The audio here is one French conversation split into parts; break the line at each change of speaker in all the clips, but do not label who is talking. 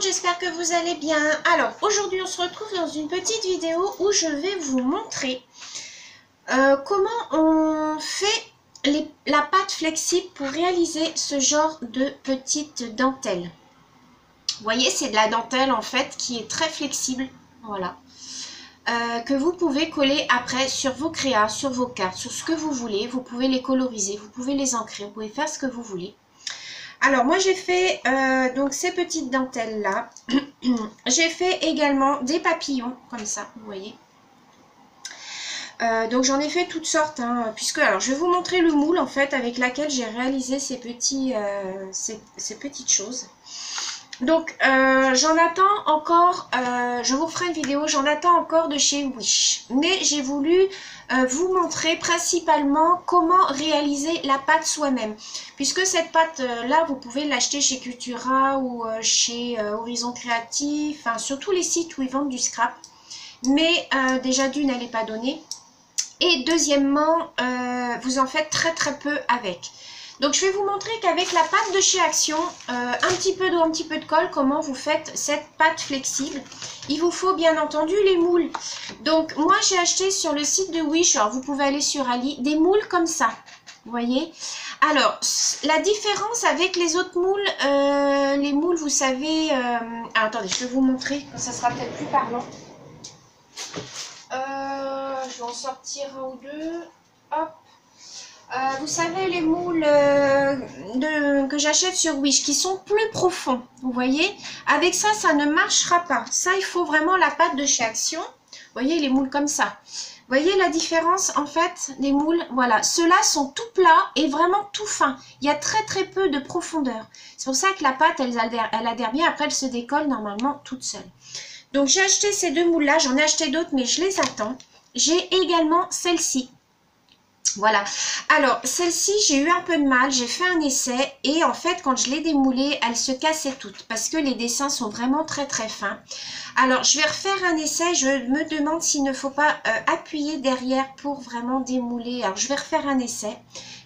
monde, j'espère que vous allez bien. Alors aujourd'hui on se retrouve dans une petite vidéo où je vais vous montrer comment on fait la pâte flexible pour réaliser ce genre de petite dentelle. Vous voyez, c'est de la dentelle en fait qui est très flexible, voilà. Que vous pouvez coller après sur vos créas, sur vos cartes, sur ce que vous voulez. Vous pouvez les coloriser, vous pouvez les ancrer, vous pouvez faire ce que vous voulez. Alors moi j'ai fait donc ces petites dentelles là. J'ai fait également des papillons comme ça, vous voyez. Donc j'en ai fait toutes sortes, hein, puisque alors je vais vous montrer le moule en fait avec laquelle j'ai réalisé ces petites choses. Donc j'en attends encore, je vous ferai une vidéo, j'en attends encore de chez Wish. Mais j'ai voulu vous montrer principalement comment réaliser la pâte soi-même. Puisque cette pâte là, vous pouvez l'acheter chez Cultura ou chez Horizon Créatif, enfin sur tous les sites où ils vendent du scrap. Mais déjà d'une, elle n'est pas donnée. Et deuxièmement, vous en faites très très peu avec. Donc je vais vous montrer qu'avec la pâte de chez Action, un petit peu d'eau, un petit peu de colle, comment vous faites cette pâte flexible. Il vous faut bien entendu les moules. Donc moi j'ai acheté sur le site de Wish, alors vous pouvez aller sur Ali, des moules comme ça. Vous voyez? Alors la différence avec les autres moules, les moules vous savez... attendez, je vais vous montrer, ça sera peut-être plus parlant. Je vais en sortir un ou deux. Hop. Vous savez les moules que j'achète sur Wish qui sont plus profonds, vous voyez, avec ça, ça ne marchera pas. Ça, il faut vraiment la pâte de chez Action. Vous voyez les moules comme ça. Vous voyez la différence en fait, les moules, voilà. Ceux-là sont tout plats et vraiment tout fins. Il y a très très peu de profondeur. C'est pour ça que la pâte, elle adhère bien. Après, elle se décolle normalement toute seule. Donc, j'ai acheté ces deux moules-là. J'en ai acheté d'autres, mais je les attends. J'ai également celle-ci. Voilà, alors celle-ci j'ai eu un peu de mal, j'ai fait un essai et en fait quand je l'ai démoulée, elle se cassait toutes parce que les dessins sont vraiment très très fins. Alors je vais refaire un essai, je me demande s'il ne faut pas appuyer derrière pour vraiment démouler. Alors je vais refaire un essai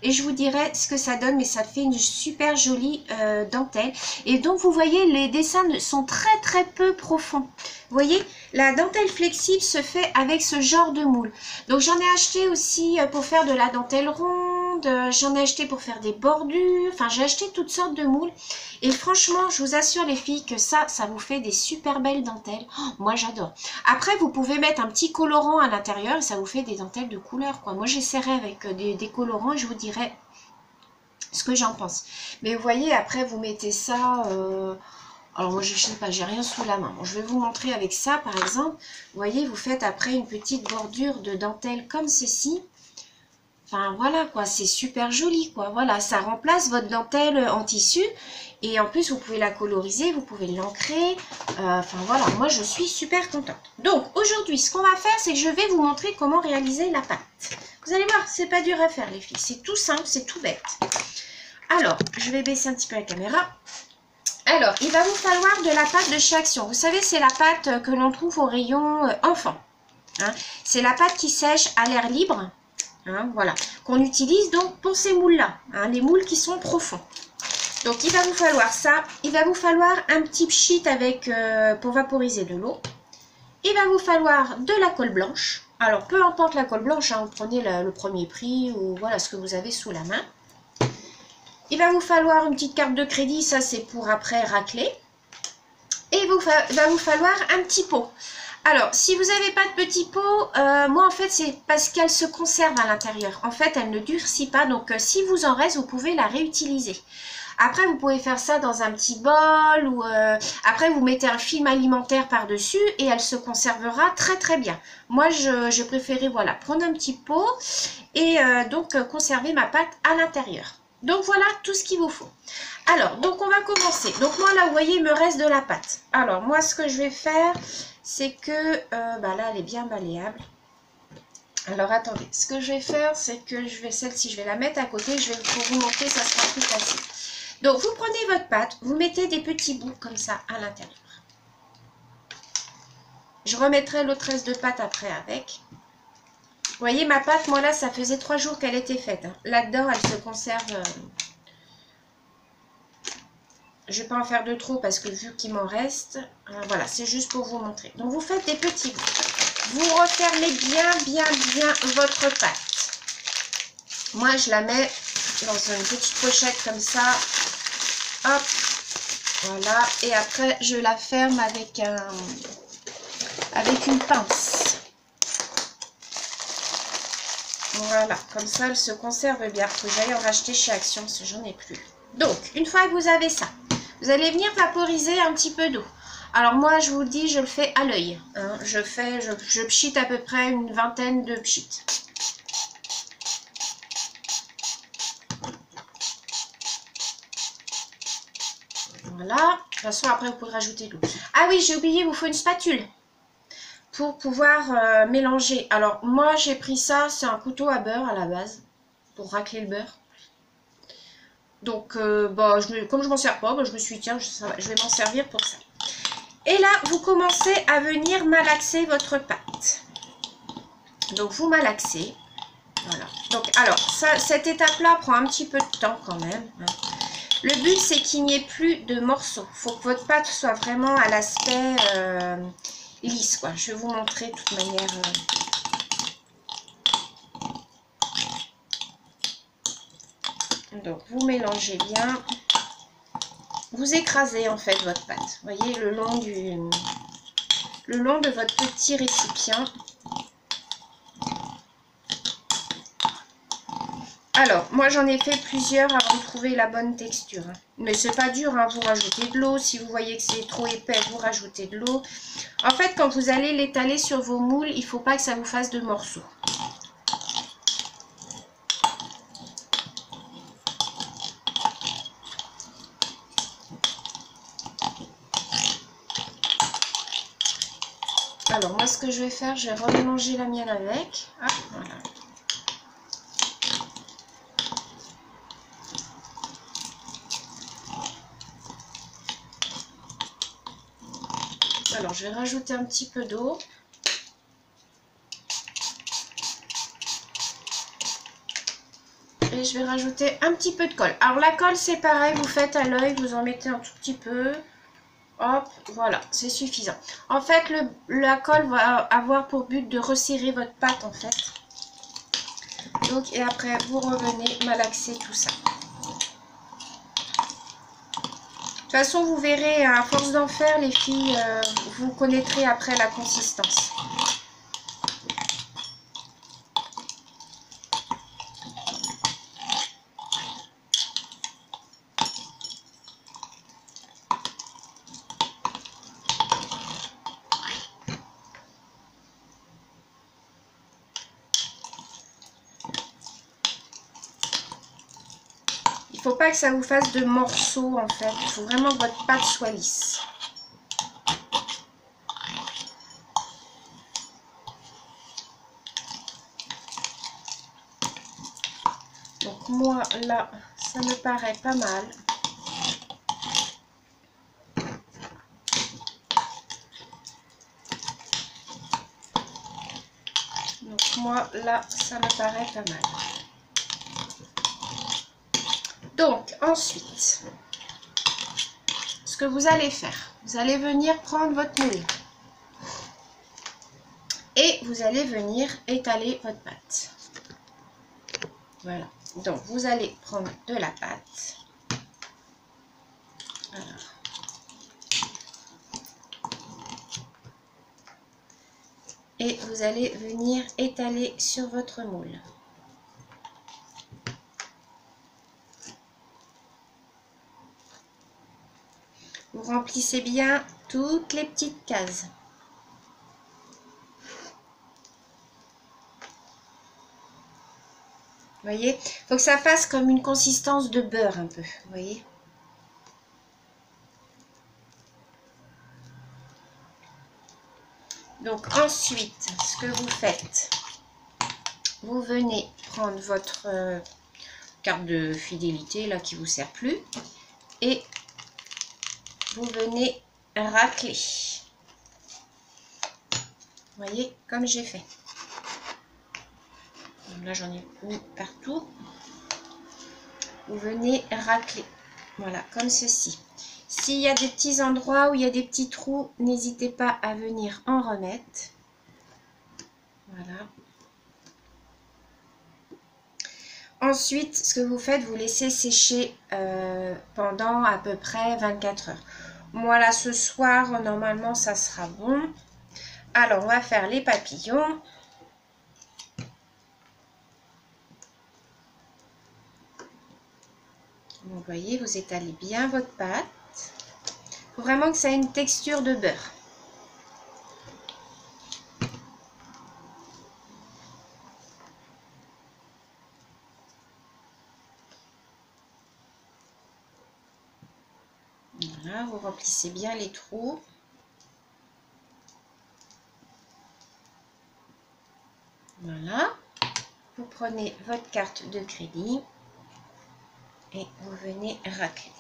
et je vous dirai ce que ça donne, mais ça fait une super jolie dentelle. Et donc vous voyez les dessins sont très très peu profonds. Vous voyez, la dentelle flexible se fait avec ce genre de moule. Donc j'en ai acheté aussi pour faire de la dentelle ronde, j'en ai acheté pour faire des bordures, enfin j'ai acheté toutes sortes de moules. Et franchement, je vous assure les filles que ça vous fait des super belles dentelles. Oh, moi j'adore. Après, vous pouvez mettre un petit colorant à l'intérieur et ça vous fait des dentelles de couleur, quoi. Moi j'essaierai avec des colorants et je vous dirai ce que j'en pense. Mais vous voyez, après vous mettez ça... alors moi je sais pas, j'ai rien sous la main. Bon, je vais vous montrer avec ça par exemple. Vous voyez, vous faites après une petite bordure de dentelle comme ceci. Enfin voilà quoi, c'est super joli quoi. Voilà, ça remplace votre dentelle en tissu. Et en plus vous pouvez la coloriser, vous pouvez l'ancrer. Enfin voilà, moi je suis super contente. Donc aujourd'hui ce qu'on va faire, c'est que je vais vous montrer comment réaliser la pâte. Vous allez voir, c'est pas dur à faire les filles. C'est tout simple, c'est tout bête. Alors, je vais baisser un petit peu la caméra. Alors, il va vous falloir de la pâte de chez Action. Vous savez, c'est la pâte que l'on trouve au rayon enfant. Hein. C'est la pâte qui sèche à l'air libre. Hein, voilà. Qu'on utilise donc pour ces moules-là. Hein, les moules qui sont profonds. Donc, il va vous falloir ça. Il va vous falloir un petit pchit avec, pour vaporiser de l'eau. Il va vous falloir de la colle blanche. Alors, peu importe la colle blanche, hein, vous prenez le premier prix ou voilà ce que vous avez sous la main. Il va vous falloir une petite carte de crédit, ça c'est pour après racler. Et il va vous falloir un petit pot. Alors, si vous n'avez pas de petit pot, moi en fait c'est parce qu'elle se conserve à l'intérieur. En fait, elle ne durcit pas, donc si vous en reste, vous pouvez la réutiliser. Après, vous pouvez faire ça dans un petit bol ou après vous mettez un film alimentaire par-dessus et elle se conservera très très bien. Moi, je préférais voilà prendre un petit pot et donc conserver ma pâte à l'intérieur. Donc voilà tout ce qu'il vous faut. Alors, donc on va commencer. Donc moi là, vous voyez, il me reste de la pâte. Alors moi, ce que je vais faire, c'est que, là, elle est bien malléable. Alors attendez, ce que je vais faire, c'est que celle-ci, je vais la mettre à côté. Je vais vous montrer, ça sera plus facile. Donc vous prenez votre pâte, vous mettez des petits bouts comme ça à l'intérieur. Je remettrai l'autre reste de pâte après avec. Vous voyez, ma pâte, moi là, ça faisait 3 jours qu'elle était faite. Hein. Là-dedans, elle se conserve. Je ne vais pas en faire de trop parce que vu qu'il m'en reste, voilà, c'est juste pour vous montrer. Donc vous faites des petits bouts. Vous refermez bien votre pâte. Moi, je la mets dans une petite pochette comme ça. Hop, voilà. Et après, je la ferme avec une pince. Voilà, comme ça, elle se conserve bien. Faut que j'aille en racheter chez Action, si j'en ai plus. Donc, une fois que vous avez ça, vous allez venir vaporiser un petit peu d'eau. Alors moi, je vous le dis, je le fais à l'œil. Hein. Je pchite à peu près une vingtaine de pchites. Voilà. De toute façon, après, vous pouvez rajouter de l'eau. Ah oui, j'ai oublié, il vous faut une spatule pour pouvoir mélanger. Alors, moi, j'ai pris ça, c'est un couteau à beurre à la base, pour racler le beurre. Donc, comme je m'en sers pas, je me suis dit, tiens, je vais m'en servir pour ça. Et là, vous commencez à venir malaxer votre pâte. Donc, vous malaxez. Voilà. Donc, alors, cette étape-là prend un petit peu de temps quand même. Hein. Le but, c'est qu'il n'y ait plus de morceaux. Il faut que votre pâte soit vraiment à l'aspect lisse, quoi. Je vais vous montrer de toute manière. Donc, vous mélangez bien. Vous écrasez en fait votre pâte. Vous voyez, le long de votre petit récipient. Alors, moi j'en ai fait plusieurs avant de trouver la bonne texture. Hein. Mais c'est pas dur, hein, vous rajoutez de l'eau. Si vous voyez que c'est trop épais, vous rajoutez de l'eau. En fait, quand vous allez l'étaler sur vos moules, il ne faut pas que ça vous fasse de morceaux. Alors, moi ce que je vais faire, je vais remélanger la mienne avec. Hop, voilà. Alors, je vais rajouter un petit peu d'eau. Et je vais rajouter un petit peu de colle. Alors, la colle, c'est pareil, vous faites à l'œil, vous en mettez un tout petit peu. Hop, voilà, c'est suffisant. En fait, la colle va avoir pour but de resserrer votre pâte, en fait. Donc, et après, vous revenez malaxer tout ça. De toute façon, vous verrez, à force d'en faire, les filles, vous connaîtrez après la consistance. Il ne faut pas que ça vous fasse de morceaux, en fait. Il faut vraiment que votre pâte soit lisse. Donc moi, là, ça me paraît pas mal. Donc moi, là, ça me paraît pas mal. Donc, ensuite, ce que vous allez faire, vous allez venir prendre votre moule et vous allez venir étaler votre pâte. Voilà. Donc, vous allez prendre de la pâte. Alors. Et vous allez venir étaler sur votre moule. Vous remplissez bien toutes les petites cases. Vous voyez, il faut que ça fasse comme une consistance de beurre un peu. Vous voyez. Donc ensuite, ce que vous faites, vous venez prendre votre carte de fidélité là qui vous sert plus et vous venez racler. Vous voyez, comme j'ai fait. Donc là, j'en ai mis partout. Vous venez racler. Voilà, comme ceci. S'il y a des petits endroits où il y a des petits trous, n'hésitez pas à venir en remettre. Voilà. Ensuite, ce que vous faites, vous laissez sécher pendant à peu près 24 heures. Moi, là, ce soir, normalement, ça sera bon. Alors, on va faire les papillons. Vous voyez, vous étalez bien votre pâte. Il faut vraiment que ça ait une texture de beurre. Voilà, vous remplissez bien les trous. Voilà. Vous prenez votre carte de crédit et vous venez racler.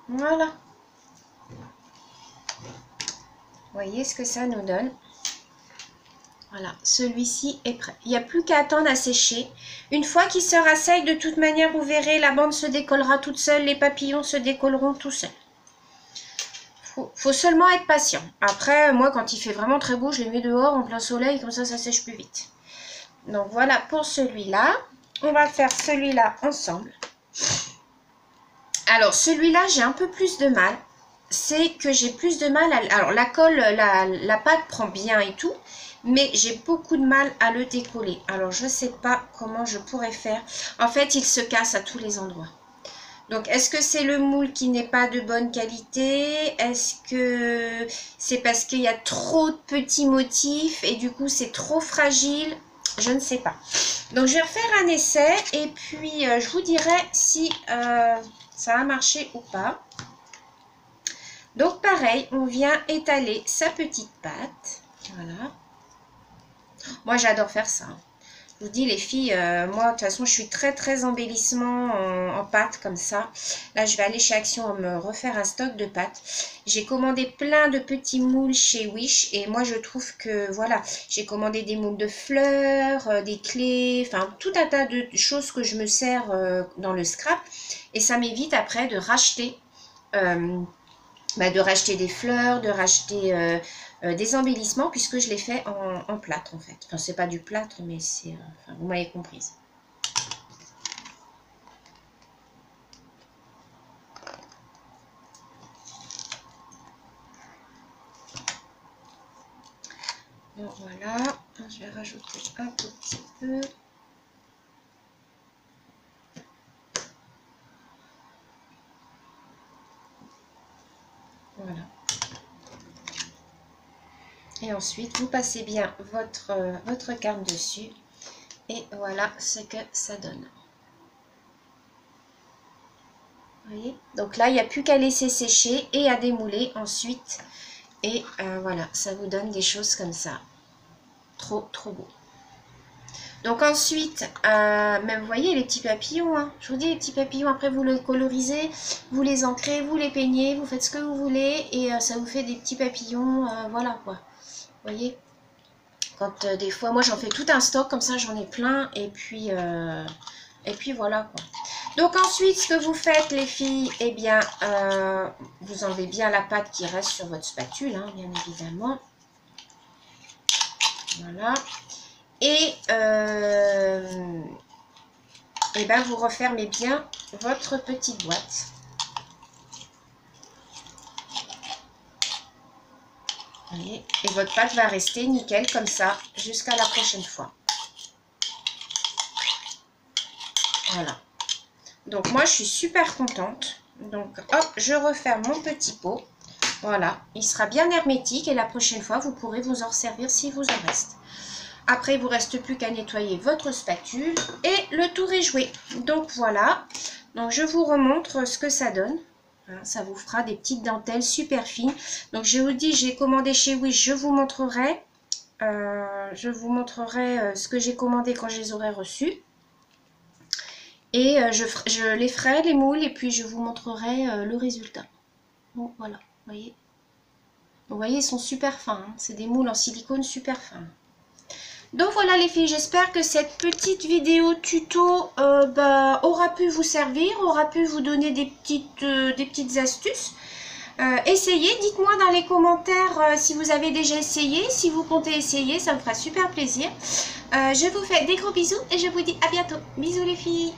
Voilà. Voyez ce que ça nous donne. Voilà, celui-ci est prêt. Il n'y a plus qu'à attendre à sécher. Une fois qu'il sera sec, de toute manière, vous verrez, la bande se décollera toute seule, les papillons se décolleront tout seuls. Faut seulement être patient. Après, moi, quand il fait vraiment très beau, je les mets dehors en plein soleil, comme ça sèche plus vite. Donc voilà pour celui-là. On va faire celui-là ensemble. Alors, celui-là, j'ai un peu plus de mal. C'est que j'ai plus de mal à... Alors, la colle, la pâte prend bien et tout, mais j'ai beaucoup de mal à le décoller. Alors, je ne sais pas comment je pourrais faire. En fait, il se casse à tous les endroits. Donc, est-ce que c'est le moule qui n'est pas de bonne qualité? Est-ce que c'est parce qu'il y a trop de petits motifs et du coup, c'est trop fragile? Je ne sais pas. Donc, je vais refaire un essai et puis je vous dirai si ça a marché ou pas. Donc, pareil, on vient étaler sa petite pâte. Voilà. Moi, j'adore faire ça. Je vous dis, les filles, moi, de toute façon, je suis très embellissement en pâte comme ça. Là, je vais aller chez Action me refaire un stock de pâtes. J'ai commandé plein de petits moules chez Wish. Et moi, je trouve que, voilà, j'ai commandé des moules de fleurs, des clés, enfin, tout un tas de choses que je me sers dans le scrap. Et ça m'évite après de racheter des fleurs, de racheter des embellissements, puisque je les fais en plâtre en fait. Enfin, c'est pas du plâtre, mais c'est... enfin, vous m'avez comprise. Donc voilà, je vais rajouter un tout petit peu. Voilà. Et ensuite, vous passez bien votre carte dessus. Et voilà ce que ça donne. Vous voyez? Donc là, il n'y a plus qu'à laisser sécher et à démouler ensuite. Et voilà, ça vous donne des choses comme ça. Trop beau. Donc ensuite, même vous voyez les petits papillons, hein. Je vous dis les petits papillons, après vous les colorisez, vous les ancrez, vous les peignez, vous faites ce que vous voulez et ça vous fait des petits papillons, voilà quoi. Vous voyez? Quand des fois, moi j'en fais tout un stock, comme ça j'en ai plein et puis voilà quoi. Donc ensuite, ce que vous faites les filles, eh bien, vous enlevez bien la pâte qui reste sur votre spatule, hein, bien évidemment. Voilà. Et ben vous refermez bien votre petite boîte. Voyez, et votre pâte va rester nickel comme ça jusqu'à la prochaine fois. Voilà. Donc moi je suis super contente. Donc hop, je referme mon petit pot. Voilà, il sera bien hermétique et la prochaine fois vous pourrez vous en servir si vous en reste. Après, il ne vous reste plus qu'à nettoyer votre spatule et le tour est joué. Donc voilà, donc je vous remontre ce que ça donne. Hein, ça vous fera des petites dentelles super fines. Donc je vous dis, j'ai commandé chez Wish, je vous montrerai. Ce que j'ai commandé quand je les aurai reçus. Et je les ferai, les moules, et puis je vous montrerai le résultat. Bon, voilà, vous voyez. Vous voyez, ils sont super fins. Hein. C'est des moules en silicone super fins. Donc voilà les filles, j'espère que cette petite vidéo tuto aura pu vous servir, aura pu vous donner des petites astuces. Essayez, dites-moi dans les commentaires si vous avez déjà essayé, si vous comptez essayer, ça me fera super plaisir. Je vous fais des gros bisous et je vous dis à bientôt. Bisous les filles.